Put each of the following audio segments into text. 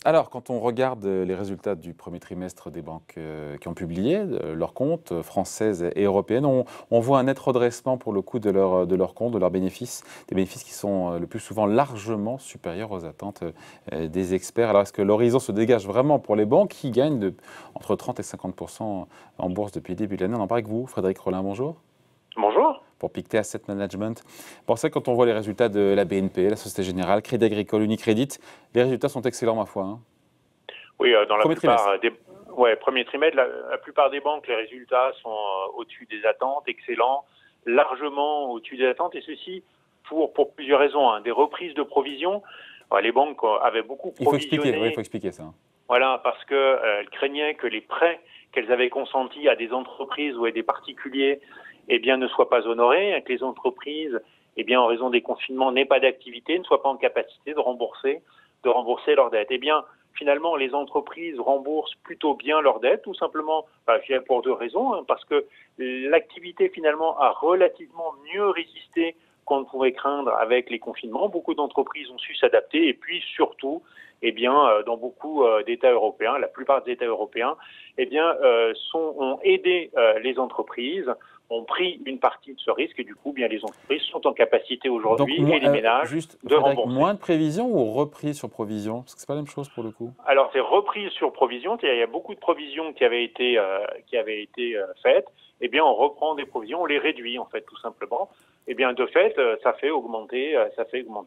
Alors, quand on regarde les résultats du premier trimestre des banques qui ont publié leurs comptes françaises et européennes, on voit un net redressement pour le coup de leurs comptes, de leurs bénéfices, des bénéfices qui sont le plus souvent largement supérieurs aux attentes des experts. Alors, est-ce que l'horizon se dégage vraiment pour les banques qui gagnent entre 30 et 50% en bourse depuis le début de l'année? On en parle avec vous, Frédéric Rollin, bonjour. Bonjour. Pour Pictet Asset Management. Pour ça, quand on voit les résultats de la BNP, la Société Générale, Crédit Agricole, Unicredit, les résultats sont excellents, ma foi. Hein. Oui, dans la Premier trimestre. plupart premier trimestre, la plupart des banques, les résultats sont au-dessus des attentes, excellents, largement au-dessus des attentes, et ceci pour plusieurs raisons. Hein. Des reprises de provisions. Les banques avaient beaucoup provisionné. Il faut expliquer ça. Voilà, parce qu'elles craignaient que les prêts qu'elles avaient consentis à des entreprises ou à des particuliers ne soient pas honorés, que les entreprises, en raison des confinements, n'aient pas d'activité, ne soient pas en capacité de rembourser leurs dettes. Finalement, les entreprises remboursent plutôt bien leurs dettes, tout simplement pour deux raisons. Parce que l'activité, finalement, a relativement mieux résisté qu'on ne pouvait craindre avec les confinements. Beaucoup d'entreprises ont su s'adapter, et puis surtout, dans beaucoup d'États européens, la plupart des États européens, ont aidé les entreprises, ont pris une partie de ce risque, et du coup, les entreprises sont en capacité aujourd'hui, et les ménages, de rembourser. Moins de prévisions ou reprise sur provision? Parce que c'est pas la même chose pour le coup. Alors, c'est reprise sur provision. Il y a beaucoup de provisions qui avaient été faites. On reprend des provisions, on les réduit, en fait, tout simplement. De fait, ça fait augmenter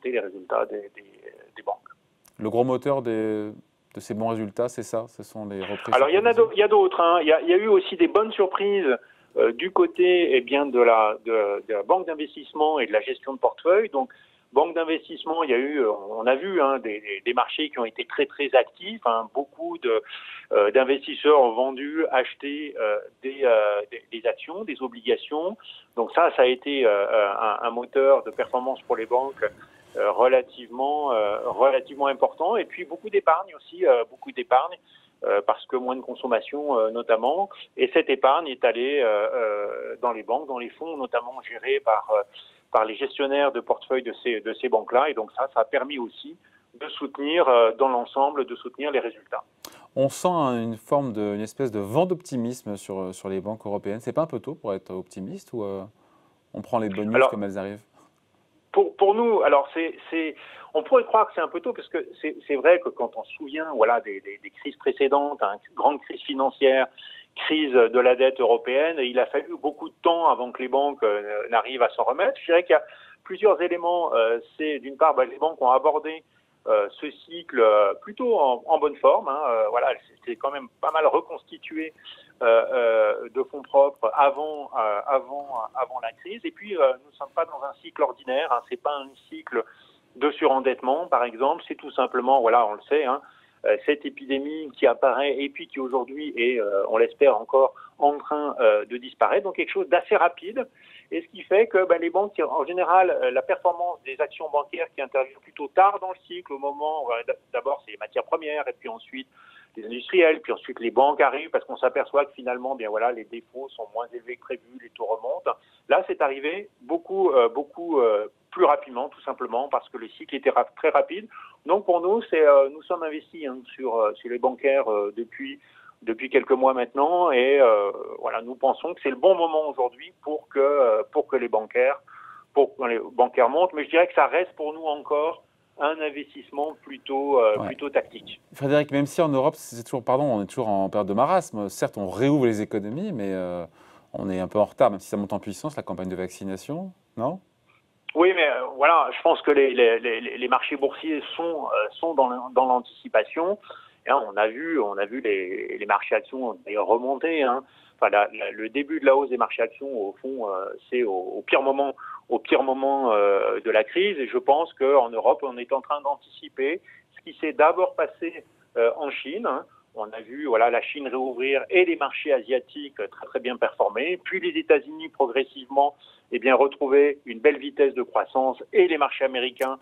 les résultats des banques. Le gros moteur de ces bons résultats, c'est ça? Ce sont les reprises? Alors, il y a d'autres. Hein. Il y a eu aussi des bonnes surprises du côté de la banque d'investissement et de la gestion de portefeuille. Donc, banque d'investissement, on a vu des marchés qui ont été très très actifs. Beaucoup d'investisseurs ont vendu, acheté des actions, des obligations. Donc ça a été un moteur de performance pour les banques relativement important. Et puis beaucoup d'épargne aussi, parce que moins de consommation notamment. Et cette épargne est allée dans les banques, dans les fonds, notamment gérés par les gestionnaires de portefeuille de ces banques-là. Et donc ça a permis aussi de soutenir, dans l'ensemble, les résultats. On sent une espèce de vent d'optimisme sur les banques européennes. C'est pas un peu tôt pour être optimiste ou on prend les bonnes news comme elles arrivent? Pour nous, alors on pourrait croire que c'est un peu tôt, parce que c'est vrai que quand on se souvient des crises précédentes, grande crise financière, crise de la dette européenne, il a fallu beaucoup de temps avant que les banques n'arrivent à s'en remettre. Je dirais qu'il y a plusieurs éléments. C'est d'une part, les banques ont abordé ce cycle plutôt en bonne forme. C'est quand même pas mal reconstitué de fonds propres avant la crise. Et puis, nous ne sommes pas dans un cycle ordinaire. C'est pas un cycle de surendettement, par exemple. C'est tout simplement, on le sait, cette épidémie qui apparaît et puis qui aujourd'hui est, on l'espère encore, en train de disparaître. Donc quelque chose d'assez rapide. Et ce qui fait que les banques, en général, la performance des actions bancaires qui interviennent plutôt tard dans le cycle, au moment, d'abord c'est les matières premières, et puis ensuite les industriels, puis ensuite les banques arrivent, parce qu'on s'aperçoit que finalement, les défauts sont moins élevés que prévu, les taux remontent. Là, c'est arrivé beaucoup plus rapidement, tout simplement, parce que le cycle était très rapide. Donc pour nous, nous sommes investis sur les bancaires depuis quelques mois maintenant, et nous pensons que c'est le bon moment aujourd'hui pour que les bancaires montent, mais je dirais que ça reste pour nous encore un investissement plutôt tactique. Frédéric, même si en Europe, on est toujours en période de marasme, certes on réouvre les économies, mais on est un peu en retard, même si ça monte en puissance, la campagne de vaccination, non? Oui, mais je pense que les marchés boursiers sont dans l'anticipation. Et, on a vu les marchés actions d'ailleurs remonter. Le début de la hausse des marchés actions, au fond, c'est au pire moment de la crise. Et je pense qu'en Europe, on est en train d'anticiper ce qui s'est d'abord passé en Chine. On a vu la Chine réouvrir et les marchés asiatiques très très bien performer, puis les États-Unis progressivement retrouver une belle vitesse de croissance et les marchés américains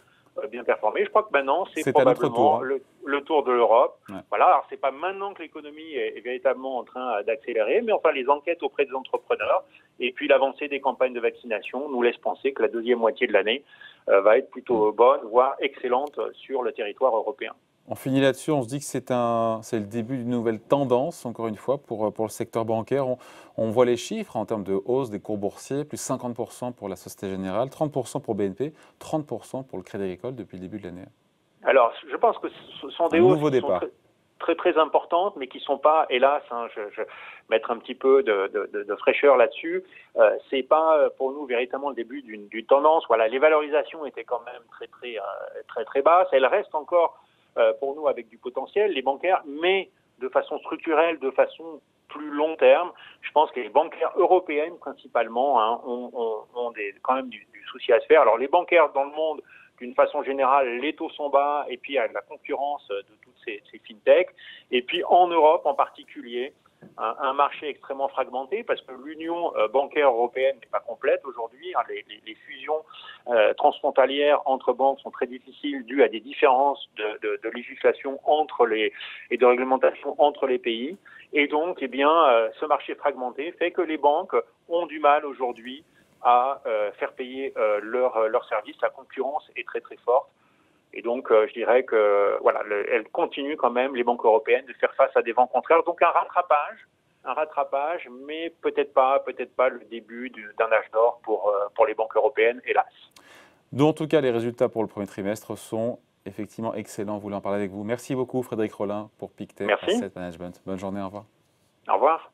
bien performer. Je crois que maintenant c'est probablement le tour de l'Europe. Ouais. Alors c'est pas maintenant que l'économie est véritablement en train d'accélérer, mais les enquêtes auprès des entrepreneurs et puis l'avancée des campagnes de vaccination nous laisse penser que la deuxième moitié de l'année va être plutôt bonne, voire excellente sur le territoire européen. On finit là-dessus, on se dit que c'est le début d'une nouvelle tendance, encore une fois, pour le secteur bancaire. On voit les chiffres en termes de hausse des cours boursiers, plus 50% pour la Société Générale, 30% pour BNP, 30% pour le Crédit Agricole depuis le début de l'année. Alors, je pense que ce sont des hausses qui sont très importantes, mais qui ne sont pas, hélas, je vais mettre un petit peu de fraîcheur là-dessus, c'est pas pour nous véritablement le début d'une tendance. Voilà, les valorisations étaient quand même très basses. Elles restent encore pour nous avec du potentiel, les bancaires, mais de façon structurelle, de façon plus long terme. Je pense que les bancaires européennes principalement ont quand même du souci à se faire. Alors les bancaires dans le monde, d'une façon générale, les taux sont bas et puis il y a la concurrence de toutes ces fintechs. Et puis en Europe en particulier, un marché extrêmement fragmenté parce que l'union bancaire européenne n'est pas complète aujourd'hui. Les fusions transfrontalières entre banques sont très difficiles dues à des différences de législation et de réglementation entre les pays. Et donc, ce marché fragmenté fait que les banques ont du mal aujourd'hui à faire payer leurs services. La concurrence est très forte. Et donc, je dirais que voilà, elles continuent quand même, les banques européennes, de faire face à des vents contraires. Donc un rattrapage, mais peut-être pas le début d'un âge d'or pour les banques européennes, hélas. Donc, en tout cas, les résultats pour le premier trimestre sont effectivement excellents. On voulait en parler avec vous. Merci beaucoup, Frédéric Rollin, pour Pictet Asset Management. Bonne journée, au revoir. Au revoir.